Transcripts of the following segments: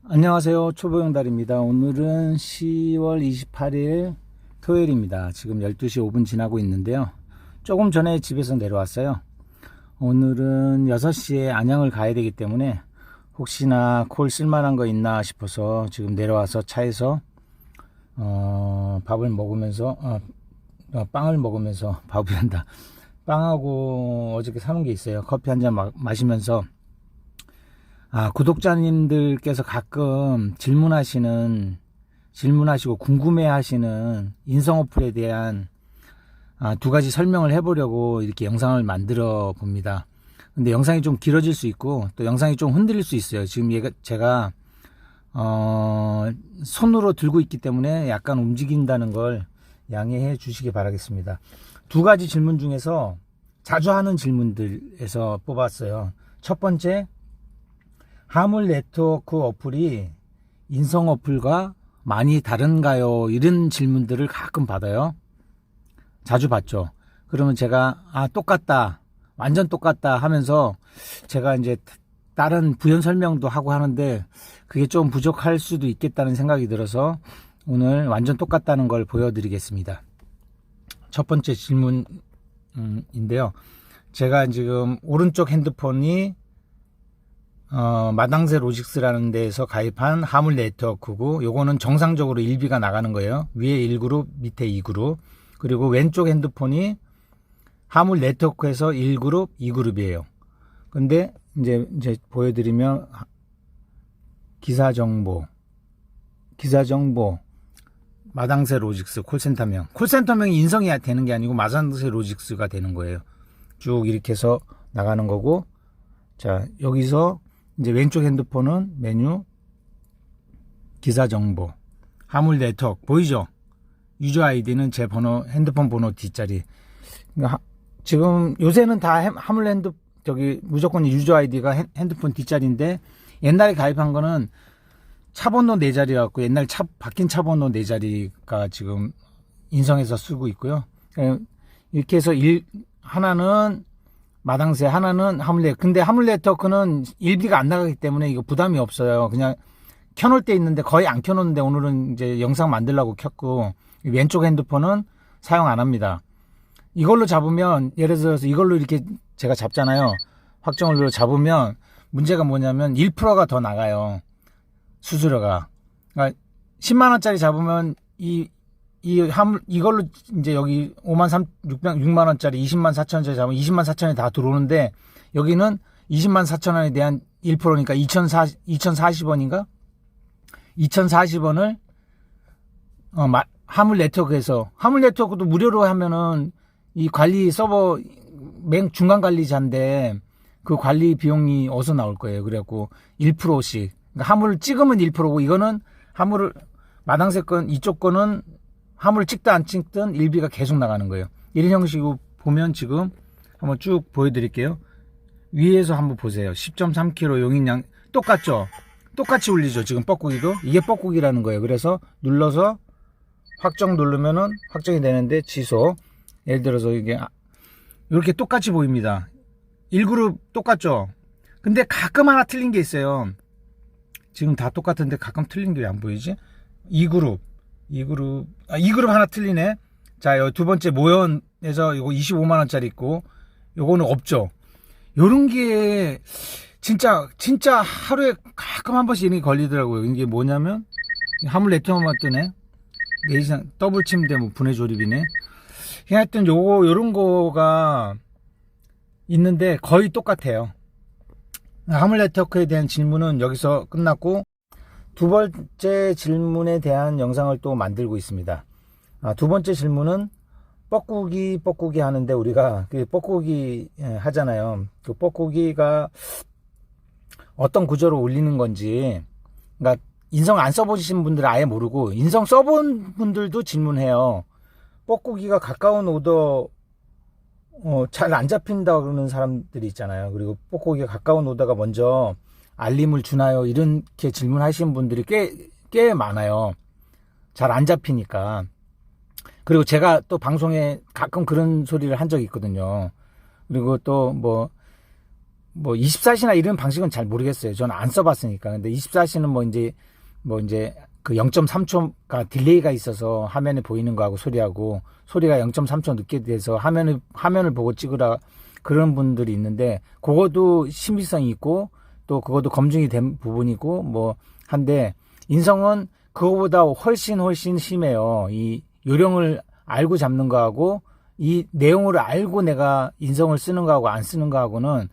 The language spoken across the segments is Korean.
안녕하세요. 초보용달입니다. 오늘은 10월 28일 토요일입니다. 지금 12시 5분 지나고 있는데요. 조금 전에 집에서 내려왔어요. 오늘은 6시에 안양을 가야 되기 때문에 혹시나 콜 쓸만한 거 있나 싶어서 지금 내려와서 차에서 밥을 먹으면서 빵을 먹으면서 밥을 한다. 빵하고 어저께 사놓은 게 있어요. 커피 한 잔 마시면서 구독자님들께서 가끔 질문하시고 궁금해하시는 인성 어플에 대한 두 가지 설명을 해보려고 이렇게 영상을 만들어 봅니다. 근데 영상이 좀 길어질 수 있고 또 영상이 좀 흔들릴 수 있어요. 지금 제가 손으로 들고 있기 때문에 약간 움직인다는 걸 양해해 주시기 바라겠습니다. 두 가지 질문 중에서 자주 하는 질문들에서 뽑았어요. 첫 번째, 화물 네트워크 어플이 인성 어플과 많이 다른가요? 이런 질문들을 가끔 받아요. 자주 받죠. 그러면 제가 똑같다, 완전 똑같다 하면서 제가 이제 다른 부연 설명도 하고 하는데 그게 좀 부족할 수도 있겠다는 생각이 들어서 오늘 완전 똑같다는 걸 보여드리겠습니다. 첫 번째 질문인데요. 제가 지금 오른쪽 핸드폰이 마당새 로직스라는 데에서 가입한 화물 네트워크고, 요거는 정상적으로 1비가 나가는 거예요. 위에 1그룹, 밑에 2그룹. 그리고 왼쪽 핸드폰이 화물 네트워크에서 1그룹, 2그룹이에요. 근데 이제 보여드리면 기사 정보, 마당새 로직스 콜센터명이 인성이 되는 게 아니고 마당새 로직스가 되는 거예요. 쭉 이렇게 해서 나가는 거고, 자, 여기서 이제 왼쪽 핸드폰은 메뉴, 기사 정보, 화물 네트워크 보이죠? 유저 아이디는 제 번호, 핸드폰 번호 뒷자리. 그러니까 지금 요새는 다 무조건 유저 아이디가 핸드폰 뒷자리인데, 옛날에 가입한 거는 차 번호 4자리였고 옛날 바뀐 차 번호 4자리가 지금 인성에서 쓰고 있고요. 이렇게 해서 하나는 마당새, 하나는 화물. 근데 화물 네트워크는 1비가 안 나가기 때문에 이거 부담이 없어요. 그냥 켜놓을 때 있는데 거의 안 켜놓는데 오늘은 이제 영상 만들려고 켰고, 왼쪽 핸드폰은 사용 안 합니다. 이걸로 잡으면, 예를 들어서 이걸로 이렇게 제가 잡잖아요. 확정을 눌러 잡으면 문제가 뭐냐면 1%가 더 나가요. 수수료가. 그러니까 10만원짜리 잡으면 이걸로 이제 여기 6만원짜리 20만 4천원짜리 잡으면 20만 4천원이 다 들어오는데, 여기는 20만 4천원에 대한 1%니까 2040원인가? 2040원을 화물 네트워크도 무료로 하면은 이 관리 서버 중간 관리자인데 그 관리 비용이 어디서 나올 거예요. 그래갖고 1%씩. 그러니까 화물을 찍으면 1%고, 이거는 마당새 건, 이쪽 거는 화물을 찍든 안 찍든 1비가 계속 나가는 거예요. 이런 형식으로 보면 지금 한번 쭉 보여드릴게요. 위에서 한번 보세요. 10.3kg 용인량 똑같죠? 똑같이 울리죠. 지금 뻐꾸기도. 이게 뻐꾸기라는 거예요. 그래서 눌러서 확정 누르면은 확정이 되는데, 취소. 예를 들어서 이게 이렇게 똑같이 보입니다. 1그룹 똑같죠? 근데 가끔 하나 틀린 게 있어요. 지금 다 똑같은데 가끔 틀린 게 왜 안 보이지? 2그룹 하나 틀리네. 자, 여기 두 번째 모연에서 이거 25만원짜리 있고, 요거는 없죠. 요런 게 진짜 하루에 가끔 한 번씩 이런 게 걸리더라고요. 이게 뭐냐면 화물 네트워크만 뜨네. 내시상 더블 침대 분해 조립이네. 하여튼 요런 거가 있는데 거의 똑같아요. 화물 네트워크에 대한 질문은 여기서 끝났고, 두 번째 질문에 대한 영상을 또 만들고 있습니다. 두 번째 질문은 뻐꾸기 하는데, 우리가 그 뻐꾸기 하잖아요. 그 뻐꾸기가 어떤 구조로 울리는 건지, 그러니까 인성 안 써보신 분들은 아예 모르고, 인성 써본 분들도 질문해요. 뻐꾸기가 가까운 오더 잘 안 잡힌다 그러는 사람들이 있잖아요. 그리고 뻐꾸기가 가까운 오더가 먼저 알림을 주나요? 이렇게 질문하시는 분들이 꽤 많아요. 잘 안 잡히니까. 그리고 제가 또 방송에 가끔 그런 소리를 한 적이 있거든요. 그리고 또 뭐 24시나 이런 방식은 잘 모르겠어요. 저는 안 써봤으니까. 근데 24시는 뭐 이제 그 0.3초가 딜레이가 있어서 화면에 보이는 거하고 소리가 0.3초 늦게 돼서 화면을 보고 찍으라 그런 분들이 있는데, 그것도 신빙성이 있고 또 그것도 검증이 된 부분이고 뭐 한데, 인성은 그거보다 훨씬 심해요. 이 요령을 알고 잡는 거하고 이 내용을 알고 내가 인성을 쓰는 거하고 안 쓰는 거하고는,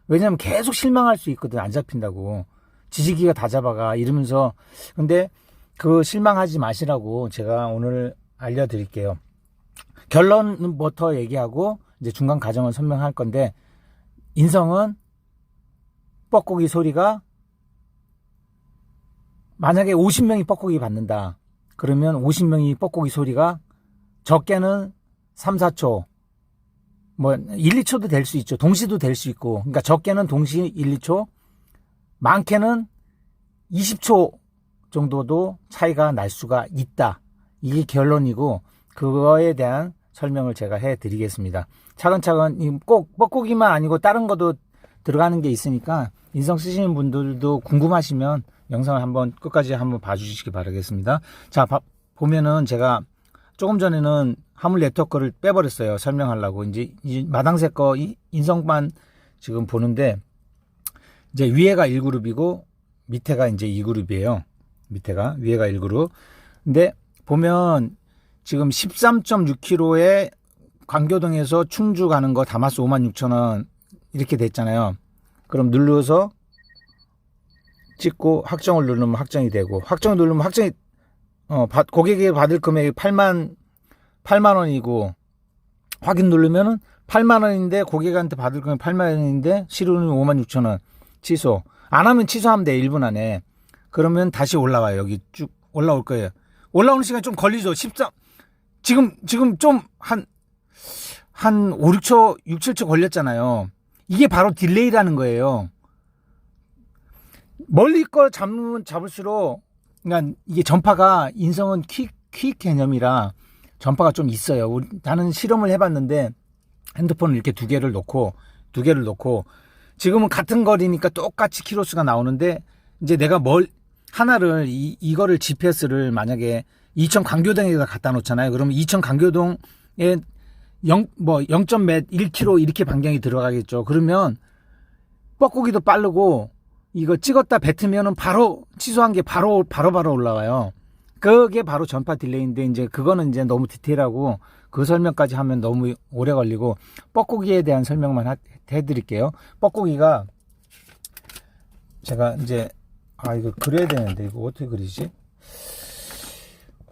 왜냐면 계속 실망할 수 있거든. 안 잡힌다고. 지지기가 다 잡아가 이러면서. 근데 그 실망하지 마시라고 제가 오늘 알려드릴게요. 결론부터 얘기하고 이제 중간 과정을 설명할 건데, 인성은 뻐꾸기 소리가 만약에 50명이 뻐꾸기 받는다. 그러면 50명이 뻐꾸기 소리가 적게는 3, 4초, 뭐 1, 2초도 될 수 있죠. 동시도 될 수 있고. 그러니까 적게는 동시 1, 2초, 많게는 20초 정도도 차이가 날 수가 있다. 이게 결론이고, 그거에 대한 설명을 제가 해드리겠습니다. 차근차근 꼭 뻐꾸기만 아니고 다른 것도 들어가는 게 있으니까 인성 쓰시는 분들도 궁금하시면 영상을 한번 끝까지 한번 봐주시기 바라겠습니다. 자, 보면은 제가 조금 전에는 화물 네트워크를 빼버렸어요. 설명하려고. 이제 마당새 거 인성만 지금 보는데, 이제 위에가 1그룹이고 밑에가 이제 2그룹이에요. 위에가 1그룹. 근데 보면 지금 13.6km에 광교동에서 충주 가는 거 다마스 56,000원 이렇게 됐잖아요. 그럼 눌러서 찍고 확정을 누르면 확정이 되고, 확정을 누르면 확정이 고객이 받을 금액이 8만 원이고, 확인 누르면은 8만 원인데 고객한테 받을 금액 8만 원인데 실효는 56,000원. 취소. 안 하면 취소하면 돼. 1분 안에. 그러면 다시 올라와요. 여기 쭉 올라올 거예요. 올라오는 시간 좀 걸리죠. 13 지금 좀 한 5, 6초, 6, 7초 걸렸잖아요. 이게 바로 딜레이라는 거예요. 멀리 거 잡을수록, 그러니까 이게 전파가, 인성은 퀵 개념이라 전파가 좀 있어요. 나는 실험을 해봤는데 핸드폰을 이렇게 두 개를 놓고 지금은 같은 거리니까 똑같이 키로수가 나오는데, 이제 내가 하나를 이거를 GPS를 만약에 이천 광교동에다 갖다 놓잖아요. 그러면 이천 광교동에 1km 이렇게 반경이 들어가겠죠. 그러면 뻐꾸기도 빠르고, 이거 찍었다 뱉으면은 바로 취소한 게 바로 올라와요. 그게 바로 전파 딜레이인데, 이제 그거는 이제 너무 디테일하고 그 설명까지 하면 너무 오래 걸리고, 뻐꾸기에 대한 설명만 해드릴게요. 뻐꾸기가 제가 이제 이거 그려야 되는데 이거 어떻게 그리지?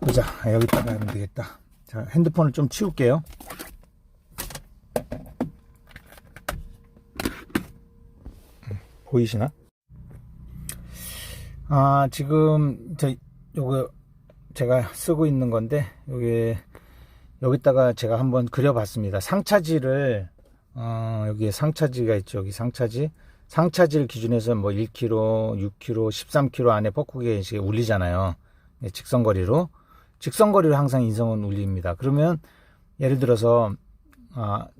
보자. 여기다가 하면 되겠다. 자, 핸드폰을 좀 치울게요. 보이시나? 지금 요거 제가 쓰고 있는 건데, 여기다가 제가 한번 그려봤습니다. 상차지를 여기에 상차지가 있죠. 여기 상차지를 기준해서 뭐 1km, 6km, 13km 안에 뻐꾸기가 이제 울리잖아요. 직선거리로 항상 인성은 울립니다. 그러면 예를 들어서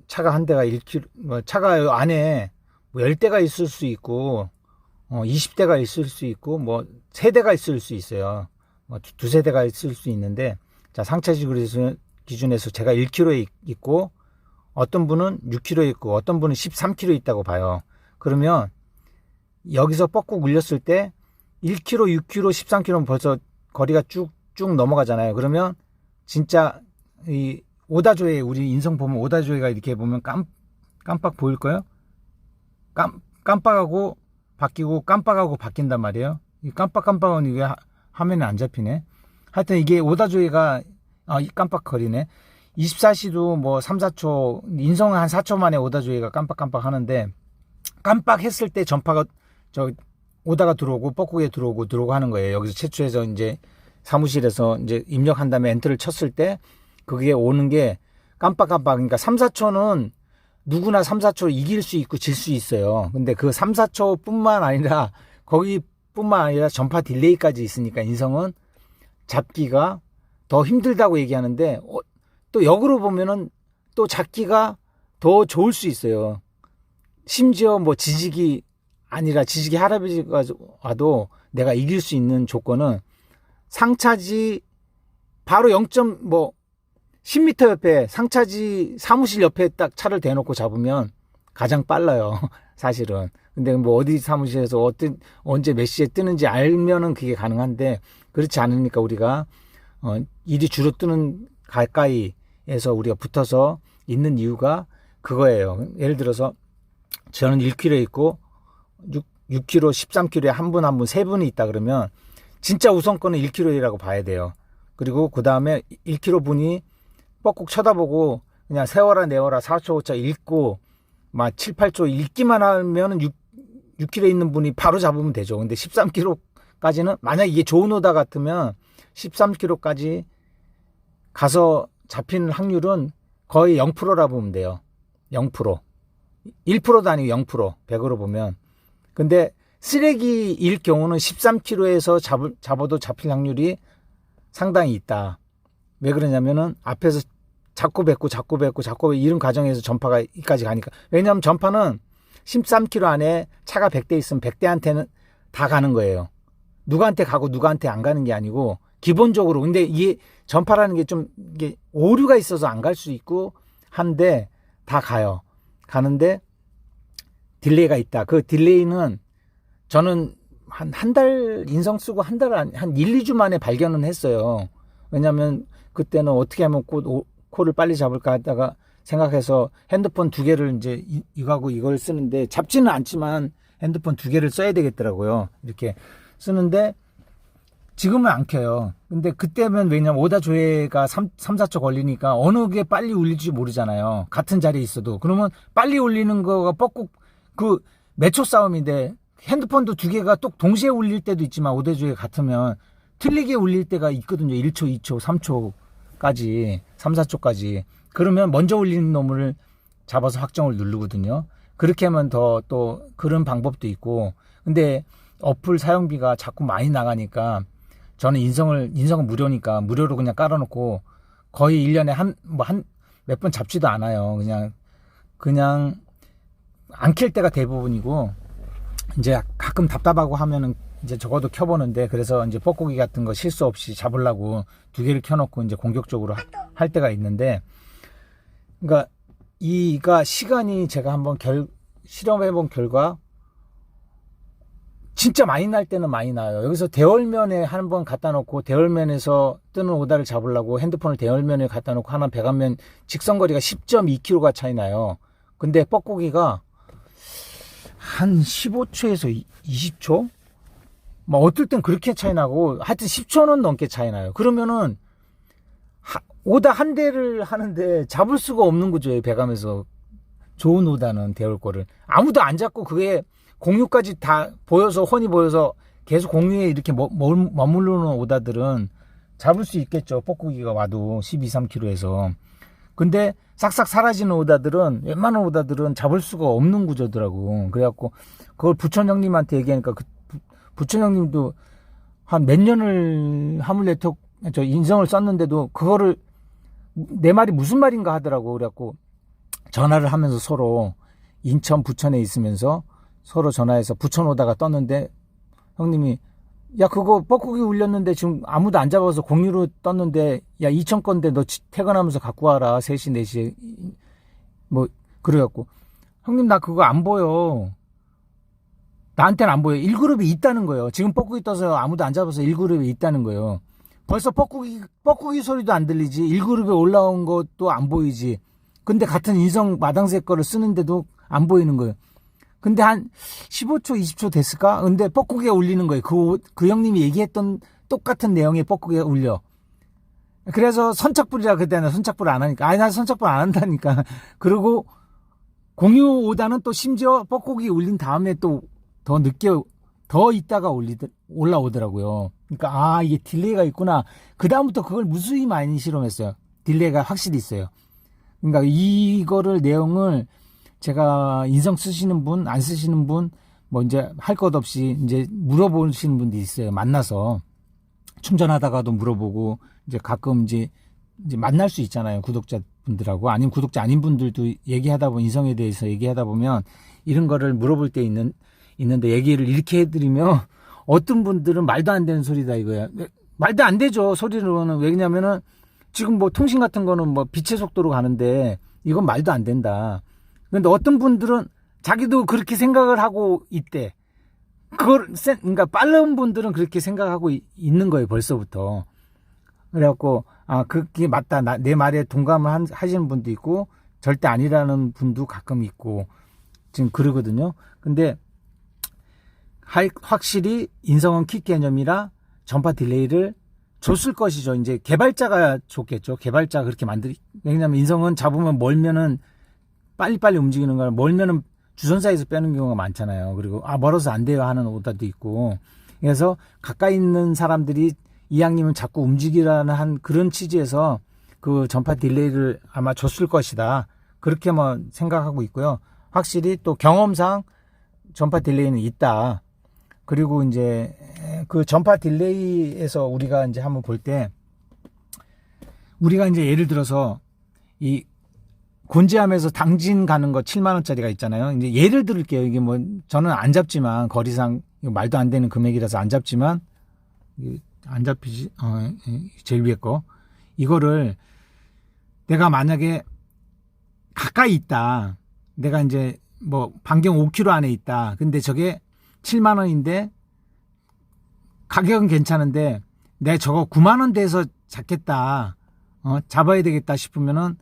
차가 한 대가 1km, 차가 안에 뭐 10대가 있을 수 있고 20대가 있을 수 있고 뭐 3대가 있을 수 있어요. 뭐 두세 대가 있을 수 있는데, 자, 상차지 기준에서 제가 1km에 있고 어떤 분은 6km에 있고 어떤 분은 13km 있다고 봐요. 그러면 여기서 뻐꾹 울렸을 때 1km, 6km, 13km는 벌써 거리가 쭉 넘어가잖아요. 그러면 진짜 이 오다조회, 우리 인성 보면 오다조회가 이렇게 보면 깜빡 보일 거예요. 깜빡하고 바뀌고 깜빡하고 바뀐단 말이에요. 이 깜빡은 이게 화면에 안 잡히네. 하여튼 이게 오다조회가 깜빡거리네. 24시도 뭐 3, 4초, 인성은 한 4초 만에 오다조회가 깜빡 하는데, 깜빡했을 때 전파가 오다가 들어오고 뻐꾸기에 들어오고 하는 거예요. 여기서 최초에서 이제 사무실에서 이제 입력한 다음에 엔터를 쳤을 때 그게 오는 게 깜빡. 그러니까 3, 4초는 누구나 3, 4초 이길 수 있고 질 수 있어요. 근데 그 3, 4초 뿐만 아니라 거기뿐만 아니라 전파 딜레이까지 있으니까 인성은 잡기가 더 힘들다고 얘기하는데, 또 역으로 보면은 또 잡기가 더 좋을 수 있어요. 심지어 뭐 지지기 아니라 지지기 할아버지가 와도 내가 이길 수 있는 조건은 상차지 바로 10m 옆에 상차지 사무실 옆에 딱 차를 대놓고 잡으면 가장 빨라요. 사실은. 근데 뭐 어디 사무실에서 언제 몇 시에 뜨는지 알면은 그게 가능한데 그렇지 않으니까 우리가 일이 주로 뜨는 가까이에서 우리가 붙어서 있는 이유가 그거예요. 예를 들어서 저는 1km에 있고 6km, 13km에 한 분 한 분 세 분이 있다 그러면 진짜 우선권은 1km라고 봐야 돼요. 그리고 그 다음에 1km 분이 뻑국 쳐다보고 그냥 세워라 내워라 4초 5초 읽고 막 7, 8초 읽기만 하면은 6km에 있는 분이 바로 잡으면 되죠. 근데 13km까지는 만약 이게 좋은 오다 같으면 13km까지 가서 잡히는 확률은 거의 0%라 보면 돼요. 0%. 1%도 아니고 0%. 100으로 보면. 근데 쓰레기일 경우는 13km에서 잡아도 잡힐 확률이 상당히 있다. 왜 그러냐면은 앞에서 자꾸 뱉고 이런 과정에서 전파가 여기까지 가니까. 왜냐하면 전파는 13km 안에 차가 100대 있으면 100대한테는 다 가는 거예요. 누구한테 가고 누구한테 안 가는 게 아니고 기본적으로. 근데 이게 전파라는 게 좀 이게 오류가 있어서 안 갈 수 있고 한데 다 가요. 가는데 딜레이가 있다. 그 딜레이는 저는 한 달 인성 쓰고 한 1, 2주 만에 발견은 했어요. 왜냐면 그때는 어떻게 하면 콜을 빨리 잡을까 하다가 생각해서 핸드폰 2개를 이제 이거하고 이걸 쓰는데 잡지는 않지만 핸드폰 2개를 써야 되겠더라고요. 이렇게 쓰는데 지금은 안 켜요. 근데 그때면 왜냐면 오다 조회가 3, 4초 걸리니까 어느 게 빨리 울릴지 모르잖아요. 같은 자리에 있어도. 그러면 빨리 울리는 거가 뻑국 그 몇 초 싸움인데 핸드폰도 2개가 또 동시에 울릴 때도 있지만 오다 조회 같으면 틀리게 울릴 때가 있거든요. 1초, 2초, 3초까지 3, 4초까지. 그러면 먼저 울리는 놈을 잡아서 확정을 누르거든요. 그렇게 하면 또 그런 방법도 있고. 근데 어플 사용비가 자꾸 많이 나가니까 저는 인성은 무료니까 무료로 그냥 깔아놓고 거의 1년에 몇 번 잡지도 않아요. 그냥 안 켤 때가 대부분이고 이제 가끔 답답하고 하면은 이제 적어도 켜보는데 그래서 이제 뻐꾸기 같은 거 실수 없이 잡으려고 2개를 켜놓고 이제 공격적으로 할 때가 있는데 그러니까 이가 시간이 제가 한번 실험해본 결과 진짜 많이 날 때는 많이 나요. 여기서 대월면에 한 번 갖다 놓고 대월면에서 뜨는 오다를 잡으려고 핸드폰을 대월면에 갖다 놓고 하나 배관면 직선거리가 10.2km가 차이 나요. 근데 뻐꾸기가 한 15초에서 20초? 뭐 어떨 땐 그렇게 차이 나고 하여튼 10초는 넘게 차이 나요. 그러면은 오다 한 대를 하는데 잡을 수가 없는 거죠. 배감에서 좋은 오다는 대월 거를 아무도 안 잡고 그게 공유까지 다 보여서 훤히 보여서 계속 공유에 이렇게 머무르는 오다들은 잡을 수 있겠죠. 뻐꾸기가 와도 12, 3km에서. 근데 싹싹 사라지는 오다들은 웬만한 오다들은 잡을 수가 없는 구조더라고. 그래갖고 그걸 부천 형님한테 얘기하니까 부천 형님도 한 몇 년을 하물네트워크 인성을 썼는데도 그거를 내 말이 무슨 말인가 하더라고. 그래갖고 전화를 하면서 서로 인천 부천에 있으면서 서로 전화해서 부천 오다가 떴는데 형님이 야 그거 뻐꾸기 울렸는데 지금 아무도 안 잡아서 공유로 떴는데 야 2천 건데 너 퇴근하면서 갖고 와라 3시 4시에 뭐 그래갖고 형님 나 그거 안 보여. 나한테는 안 보여. 1그룹에 있다는 거예요. 지금 뻐꾸기 떠서 아무도 안 잡아서 1그룹에 있다는 거예요. 벌써 뻐꾸기 소리도 안 들리지. 1그룹에 올라온 것도 안 보이지. 근데 같은 인성 마당새 거를 쓰는데도 안 보이는 거예요. 근데 한 15초, 20초 됐을까? 근데 뻐꾸기가 울리는 거예요. 그 형님이 얘기했던 똑같은 내용의 뻐꾸기가 울려. 그래서 선착불이라 그때는 선착불 안 하니까. 아니, 나 선착불 안 한다니까. 그리고 공유 오다는 또 심지어 뻐꾸기 울린 다음에 또 더 늦게, 더 있다가 올라오더라고요. 그러니까, 이게 딜레이가 있구나. 그다음부터 그걸 무수히 많이 실험했어요. 딜레이가 확실히 있어요. 그러니까 이거를 내용을 제가 인성 쓰시는 분, 안 쓰시는 분, 뭐 이제 할 것 없이 이제 물어보시는 분들이 있어요. 만나서 충전하다가도 물어보고 이제 가끔 이제 만날 수 있잖아요. 구독자 분들하고 아니면 구독자 아닌 분들도 얘기하다 보면 인성에 대해서 얘기하다 보면 이런 거를 물어볼 때 있는데 얘기를 이렇게 해드리면 어떤 분들은 말도 안 되는 소리다 이거야. 말도 안 되죠. 소리로는. 왜냐면은 지금 뭐 통신 같은 거는 뭐 빛의 속도로 가는데 이건 말도 안 된다. 근데 어떤 분들은 자기도 그렇게 생각을 하고 있대. 그러니까 빠른 분들은 그렇게 생각하고 있는 거예요, 벌써부터. 그래갖고, 그게 맞다. 내 말에 동감을 하시는 분도 있고, 절대 아니라는 분도 가끔 있고, 지금 그러거든요. 근데, 확실히 인성은 킥 개념이라 전파 딜레이를 줬을 것이죠. 이제 개발자가 줬겠죠. 개발자가 그렇게 왜냐면 인성은 잡으면 멀면은 빨리빨리 움직이는 거라 멀면은 주선사에서 빼는 경우가 많잖아요. 그리고 멀어서 안 돼요 하는 오다도 있고. 그래서 가까이 있는 사람들이 이왕님은 자꾸 움직이라는 한 그런 취지에서 그 전파 딜레이를 아마 줬을 것이다. 그렇게만 생각하고 있고요. 확실히 또 경험상 전파 딜레이는 있다. 그리고 이제 그 전파 딜레이에서 우리가 이제 한번 볼 때 우리가 이제 예를 들어서 이 곤지암에서 당진 가는 거 7만 원짜리가 있잖아요. 이제 예를 들을게요. 이게 뭐 저는 안 잡지만 거리상 말도 안 되는 금액이라서 안 잡지만 안 잡히지. 제일 위에 거 이거를 내가 만약에 가까이 있다. 내가 이제 뭐 반경 5km 안에 있다. 근데 저게 7만 원인데 가격은 괜찮은데 내가 저거 9만 원대에서 잡겠다. 잡아야 되겠다 싶으면은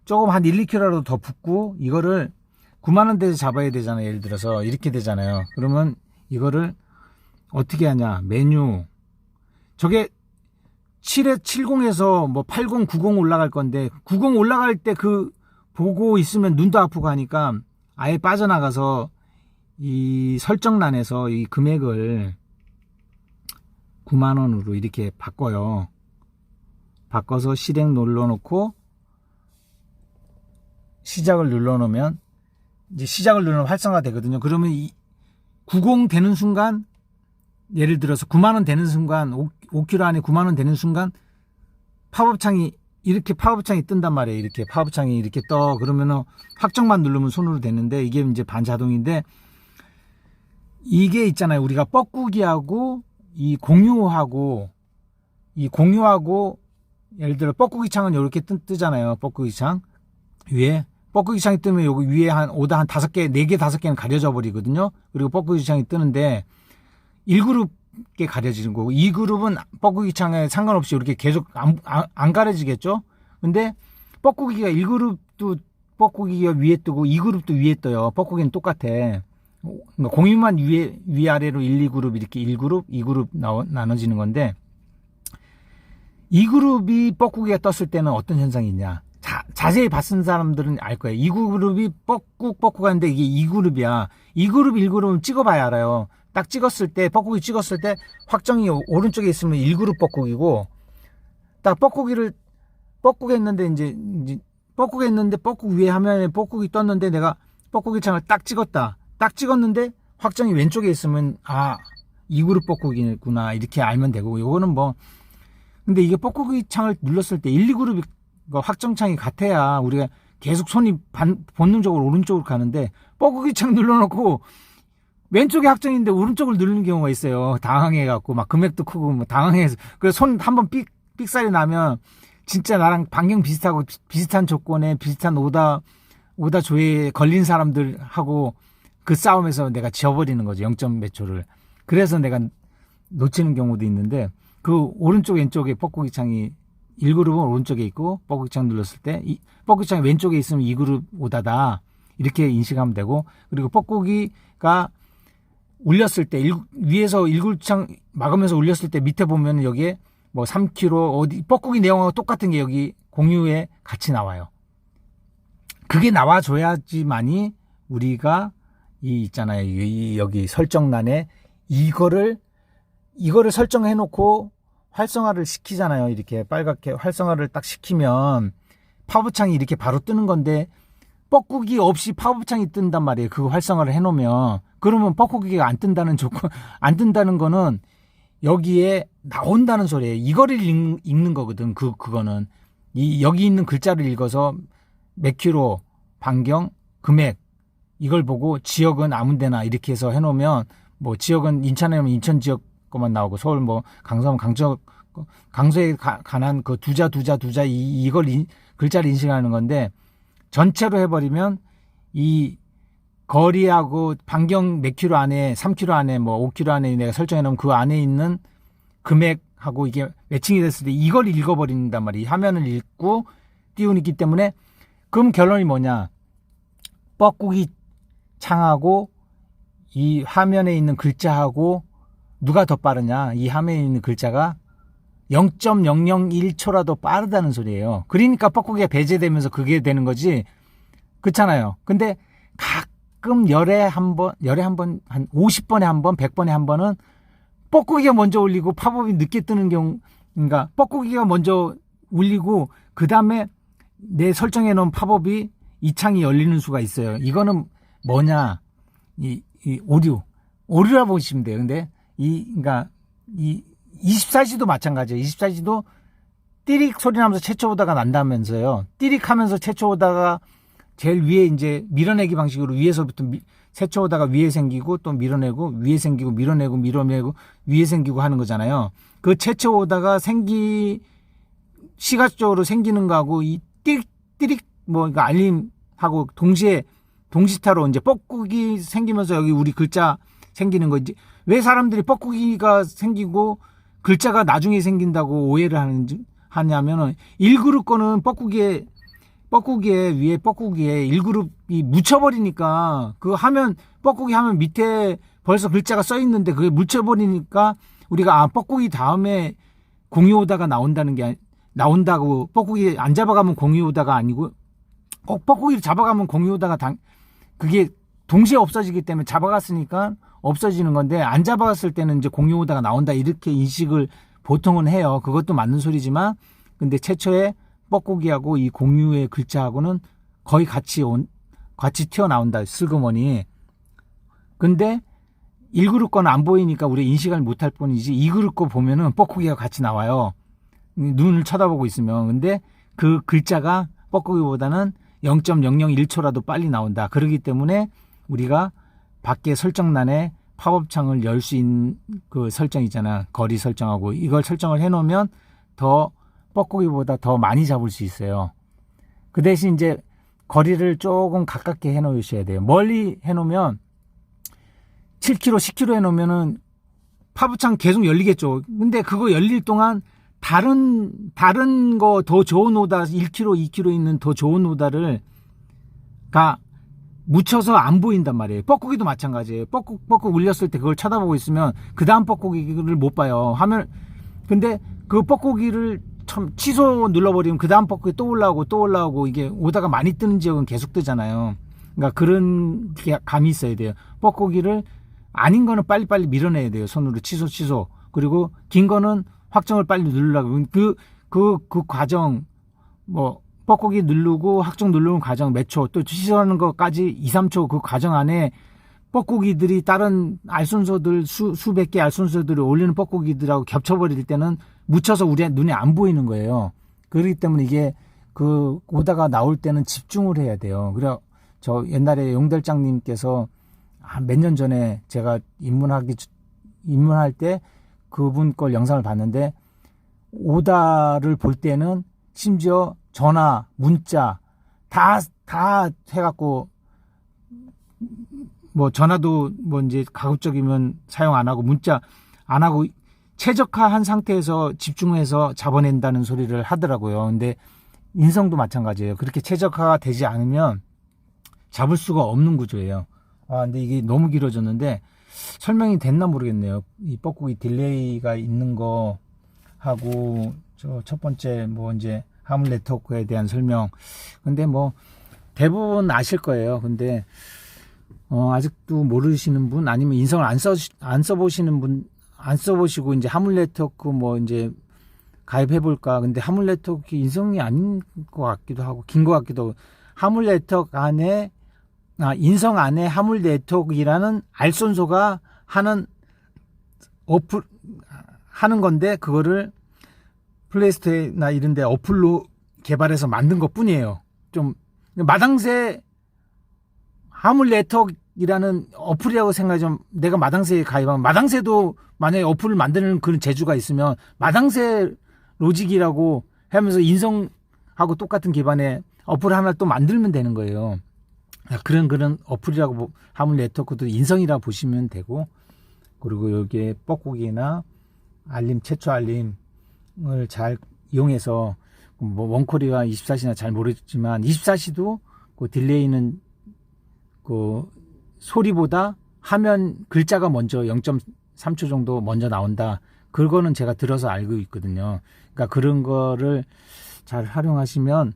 조금 한 1, 2km라도 더 붙고 이거를 9만 원대에서 잡아야 되잖아요. 예를 들어서 이렇게 되잖아요. 그러면 이거를 어떻게 하냐. 메뉴. 저게 7에 70에서 뭐 80, 90 올라갈 건데 90 올라갈 때 그 보고 있으면 눈도 아프고 하니까 아예 빠져나가서 이 설정란에서 이 금액을 9만 원으로 이렇게 바꿔요. 바꿔서 실행 눌러놓고 시작을 눌러놓으면 이제 시작을 누르면 활성화 되거든요. 그러면 90 되는 순간 예를 들어서 9만 원 되는 순간 5km 안에 9만 원 되는 순간 팝업창이 이렇게 팝업창이 뜬단 말이에요. 이렇게 팝업창이 이렇게 떠. 그러면은 확정만 누르면 손으로 되는데 이게 이제 반자동인데 이게 있잖아요. 우리가 뻐꾸기하고 이 공유하고 예를 들어 뻐꾸기 창은 이렇게 뜨잖아요. 뻐꾸기 창 위에 뻐꾸기 창이 뜨면 여기 위에 한 오다 한 5개, 4개, 5개는 가려져 버리거든요. 그리고 뻐꾸기 창이 뜨는데 1그룹에 가려지는 거고 2그룹은 뻐꾸기 창에 상관없이 이렇게 계속 안 가려지겠죠. 근데 뻐꾸기가 1그룹도 뻐꾸기가 위에 뜨고 2그룹도 위에 떠요. 뻐꾸기는 똑같아. 그러니까 공유만 위아래로 1, 2그룹 이렇게 1그룹, 2그룹 나눠지는 건데 2그룹이 뻐꾸기가 떴을 때는 어떤 현상이 있냐. 자세히 봤은 사람들은 알 거예요. 2그룹이 뻐꾹 하는데 이게 2그룹이야. 2그룹, 1그룹은 찍어봐야 알아요. 딱 찍었을 때, 뻐꾸기 찍었을 때 확정이 오른쪽에 있으면 1그룹 뻐꾸기고 딱 뻐꾸기 했는데 이제 뻐꾸기 했는데 뻐꾸기 위에 화면에 뻐꾸기 떴는데 내가 뻐꾸기 창을 딱 찍었다. 딱 찍었는데 확정이 왼쪽에 있으면 2그룹 뻐꾸기구나 이렇게 알면 되고 요거는 뭐 근데 이게 뻐꾸기 창을 눌렀을 때 1, 2그룹이 확정창이 같아야 우리가 계속 손이 본능적으로 오른쪽으로 가는데 뻐꾸기 창 눌러놓고 왼쪽에 확정인데 오른쪽을 누르는 경우가 있어요. 당황해갖고 막 금액도 크고 뭐 당황해서 그래서 손 한번 삑살이 나면 진짜 나랑 반경 비슷하고 비슷한 조건에 비슷한 오다 조회에 걸린 사람들하고 그 싸움에서 내가 지워버리는 거죠. 0점 몇 초를. 그래서 내가 놓치는 경우도 있는데 그 오른쪽 왼쪽에 뻐꾸기 창이 1그룹은 오른쪽에 있고 뻐꾸기 창 눌렀을 때 뻐꾸기 창이 왼쪽에 있으면 2그룹 오다다 이렇게 인식하면 되고 그리고 뻐꾸기가 울렸을 때 위에서 1그룹 창 막으면서 울렸을 때 밑에 보면 여기에 뭐 3km 어디 뻐꾸기 내용하고 똑같은 게 여기 공유에 같이 나와요. 그게 나와줘야지만이 우리가 있잖아요. 여기 설정란에 이거를 설정해 놓고 활성화를 시키잖아요. 이렇게 빨갛게 활성화를 딱 시키면 팝업창이 이렇게 바로 뜨는 건데 뻐꾸기 없이 팝업창이 뜬단 말이에요. 그거 활성화를 해 놓으면 그러면 뻐꾸기가 안 뜬다는 조건 안 뜬다는 거는 여기에 나온다는 소리예요. 이거를 읽는 거거든. 그거는 여기 있는 글자를 읽어서 몇 킬로 반경 금액 이걸 보고 지역은 아무 데나 이렇게 해서 해놓으면 뭐 지역은 인천에 면 인천 지역 것만 나오고 서울 뭐 강서면 강서에 관한 그 두자 이걸 글자를 인식하는 건데 전체로 해버리면 이 거리하고 반경 몇 킬로 안에 3킬로 안에 뭐 5킬로 안에 내가 설정해 놓으면 그 안에 있는 금액하고 이게 매칭이 됐을 때 이걸 읽어버린단 말이에요. 화면을 읽고 띄우기 때문에 그럼 결론이 뭐냐. 뻐꾸기 창하고 이 화면에 있는 글자하고 누가 더 빠르냐. 이 화면에 있는 글자가 0.001초라도 빠르다는 소리예요. 그러니까 뻐꾸기가 배제되면서 그게 되는 거지. 그렇잖아요. 근데 가끔 열에 한 번, 한 50번에 한 번, 100번에 한 번은 뻐꾸기가 먼저 울리고 팝업이 늦게 뜨는 경우, 그러니까 뻐꾸기가 먼저 울리고 그 다음에 내 설정해 놓은 팝업이 이 창이 열리는 수가 있어요. 이거는 뭐냐? 이 오류라 보시면 돼요. 근데 그러니까 이 24시도 마찬가지예요. 24시도 띠릭 소리 나면서 최초 오다가 난다면서요. 띠릭 하면서 최초 오다가 제일 위에 이제 밀어내기 방식으로 위에서부터 최초 오다가 위에 생기고 또 밀어내고 위에 생기고 밀어내고 위에 생기고 하는 거잖아요. 그 최초 오다가 시각적으로 생기는 거하고 이 띠릭 뭐 그러니까 알림하고 동시타로 이제 뻐꾸기 생기면서 여기 우리 글자 생기는 거지. 왜 사람들이 뻐꾸기가 생기고 글자가 나중에 생긴다고 오해를 하냐면은 1그룹 거는 뻐꾸기에 위에 뻐꾸기에 1그룹이 묻혀버리니까 그 하면 뻐꾸기 하면 밑에 벌써 글자가 써 있는데 그게 묻혀버리니까 우리가 뻐꾸기 다음에 공이 오다가 나온다고 뻐꾸기 안 잡아가면 공이 오다가 아니고 뻐꾸기를 잡아가면 공이 오다가 그게 동시에 없어지기 때문에 잡아갔으니까 없어지는 건데 안 잡아갔을 때는 이제 공이 오다가 나온다 이렇게 인식을 보통은 해요. 그것도 맞는 소리지만 근데 최초에 뻐꾸기하고 이 공유의 글자하고는 거의 같이 튀어나온다. 슬그머니. 근데 1그룹 거는 안 보이니까 우리 인식을 못할 뿐이지 2그룹 거 보면은 뻐꾸기가 같이 나와요. 눈을 쳐다보고 있으면. 근데 그 글자가 뻐꾸기보다는 0.001초라도 빨리 나온다. 그렇기 때문에 우리가 밖에 설정란에 팝업창을 열 수 있는 그 설정 있잖아. 거리 설정하고 이걸 설정을 해놓으면 더 뻐꾸기보다 더 많이 잡을 수 있어요. 그 대신 이제 거리를 조금 가깝게 해놓으셔야 돼요. 멀리 해놓으면 7km, 10km 해놓으면은 팝업창 계속 열리겠죠. 근데 그거 열릴 동안 다른 거 더 좋은 오다 1km, 2km 있는 더 좋은 오다를 묻혀서 안 보인단 말이에요. 뻐꾸기도 마찬가지예요. 뻐꾸 울렸을 때 그걸 쳐다보고 있으면 그 다음 뻐꾸기를 못 봐요. 근데 그 뻐꾸기를 취소 눌러버리면 그 다음 뻐꾸기 또 올라오고 이게 오다가 많이 뜨는 지역은 계속 뜨잖아요. 그러니까 그런 감이 있어야 돼요. 뻐꾸기를 아닌 거는 빨리빨리 밀어내야 돼요. 손으로 취소. 그리고 긴 거는 확정을 빨리 누르려고. 그 과정, 뻐꾸기 누르고 확정 누르는 과정 몇 초, 또 취소하는 것까지 2, 3초 그 과정 안에 뻐꾸기들이 다른 알순서들, 수백 개 알순서들을 올리는 뻐꾸기들하고 겹쳐버릴 때는 묻혀서 우리 눈에 안 보이는 거예요. 그렇기 때문에 이게 오다가 나올 때는 집중을 해야 돼요. 그래, 저 옛날에 용달장님께서 몇 년 전에 제가 입문할 때 그분 걸 영상을 봤는데 오다를 볼 때는 심지어 전화, 문자 다 해갖고 전화도 이제 가급적이면 사용 안 하고 문자 안 하고 최적화한 상태에서 집중해서 잡아낸다는 소리를 하더라고요. 근데 인성도 마찬가지예요. 그렇게 최적화가 되지 않으면 잡을 수가 없는 구조예요. 근데 이게 너무 길어졌는데 설명이 됐나 모르겠네요. 이 뻐꾸기 딜레이가 있는 거 하고 저 첫 번째 이제 화물 네트워크에 대한 설명. 근데 대부분 아실 거예요. 근데 아직도 모르시는 분 아니면 인성을 안 써보시는 분 안 써보시고 이제 화물 네트워크 이제 가입해볼까. 근데 화물 네트워크 인성이 아닌 것 같기도 하고 긴 것 같기도 하고 화물 네트워크 안에 인성 안에 화물 네트워크라는 알선소가 하는 건데 그거를 플레이스토어나 이런 데 어플로 개발해서 만든 것 뿐이에요. 좀 마당새 화물 네트워크이라는 어플이라고 생각하지만 내가 마당새에 가입하면 마당새도 만약에 어플을 만드는 그런 재주가 있으면 마당새 로직이라고 하면서 인성하고 똑같은 기반의 어플 하나 또 만들면 되는 거예요. 그런 어플이라고 화물 네트워크도 인성이라고 보시면 되고, 그리고 여기에 뻐꾸기나 알림, 최초 알림을 잘 이용해서 뭐 원코리와 24시나 잘 모르지만 24시도 그 딜레이는 그 소리보다 화면 글자가 먼저 0.3초 정도 먼저 나온다. 그거는 제가 들어서 알고 있거든요. 그러니까 그런 거를 잘 활용하시면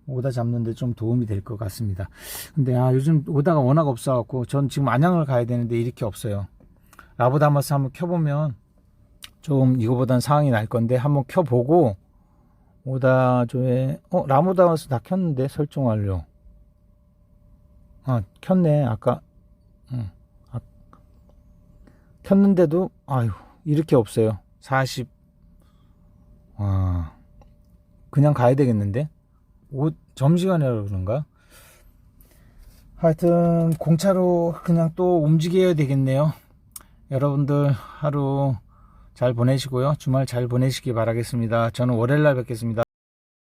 오다 잡는데 좀 도움이 될 것 같습니다. 근데 요즘 오다가 워낙 없어갖고 전 지금 안양을 가야 되는데 이렇게 없어요. 라보다마스 한번 켜보면 좀 이거보단 상황이 날 건데 한번 켜보고 오다조에 라보다마스 다 켰는데 설정 완료. 켰네. 아까 켰는데도 이렇게 없어요. 40. 그냥 가야 되겠는데 점심시간이라 그런가? 하여튼 공차로 그냥 또 움직여야 되겠네요. 여러분들 하루 잘 보내시고요. 주말 잘 보내시기 바라겠습니다. 저는 월요일날 뵙겠습니다.